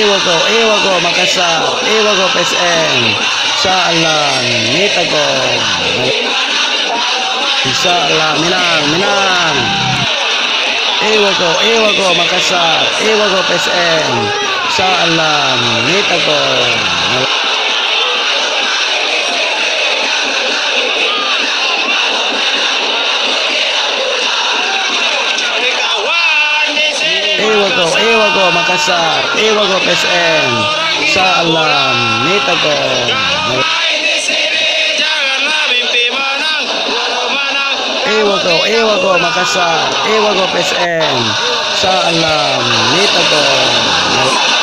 Ewa ko, Makassar, ewa ko, PSM, insya Allah, Nitago, insya Allah, menang, ewa ko, Makassar, ewa ko, PSM, insya Allah, Nitago. Ewa ko, Makassar, ewa ko, PSM, insya Allah, Nitago. Ewa ko, Makassar, ewa ko, PSM, insya Allah, Nitago.